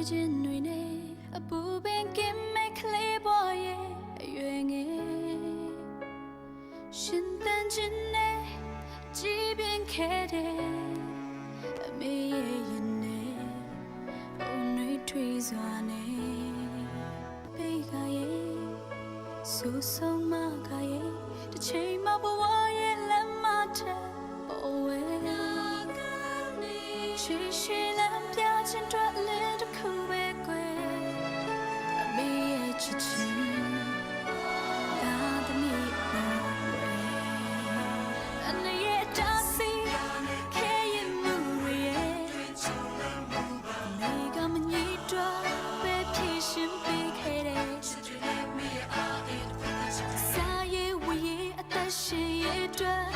ခြင်းတွေနဲ့အပူပင်ကင်းမဲ့ကလေးဘဝရဲ့အရွယ်ငယ်ရှင်သန်ခြင်းနဲ့ကြည်ပြင်းခဲ့တဲ့အမေရဲ့ရင်နဲ့အုံတွေထွေးစွာနဲ့ဘေးကရဲ့ဆူဆုံးမကရဲ့တစ်ချိန်မှဘဝရဲ့လမ်းမထပေါ်ဝဲရှိရှိလမ်းပြခြင်းတွေလည်းတစ်ခုပဲကွယ်အမေရဲ့ချစ်ခြင်းဒါသမီးပေါ်ဝဲအနေရဲ့တာစီခဲရင်မှုရဲ့နေကမညစ်တော့ပဲဖြစ်ရှင်ပေးခဲ့တဲ့စာရဲ့ဝရဲ့အသက်ရှင်ရဲ့အတွက်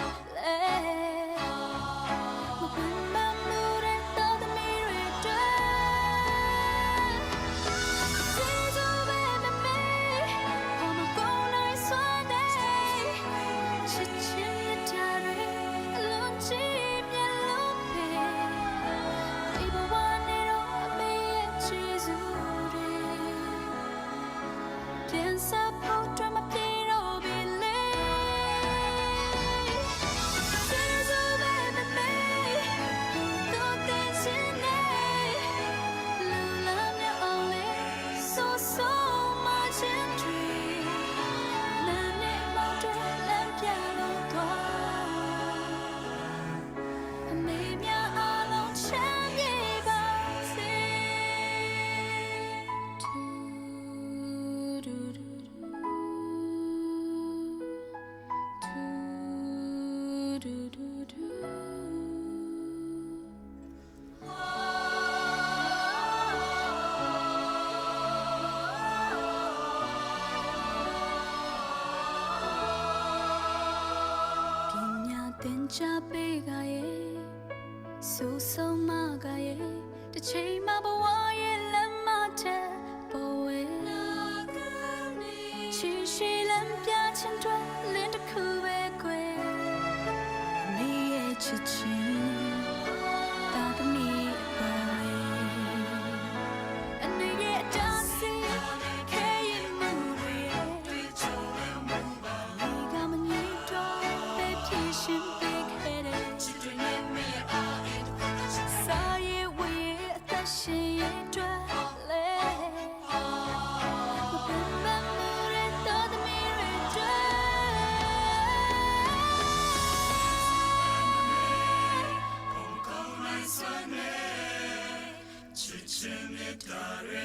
ချပေးကရဲ့ဆူဆုံးမကရဲ့တစ်ချိန်မှဘဝရဲ့လမ်းမထပေါ်ဝဲချီရှိလမ်းပြခြင်းတွေလင်းတစ်ခုပဲကွယ်နေရဲ့ချစ်ချင်းတာသမီးပေါ်ဝဲအနေရဲ့တာစီခဲရင်မှုရဲ့တွေ့ချုံမှုပါဒီကမငြိတော့ပဲဖြစ်ရှင်Chit-chin-it-dare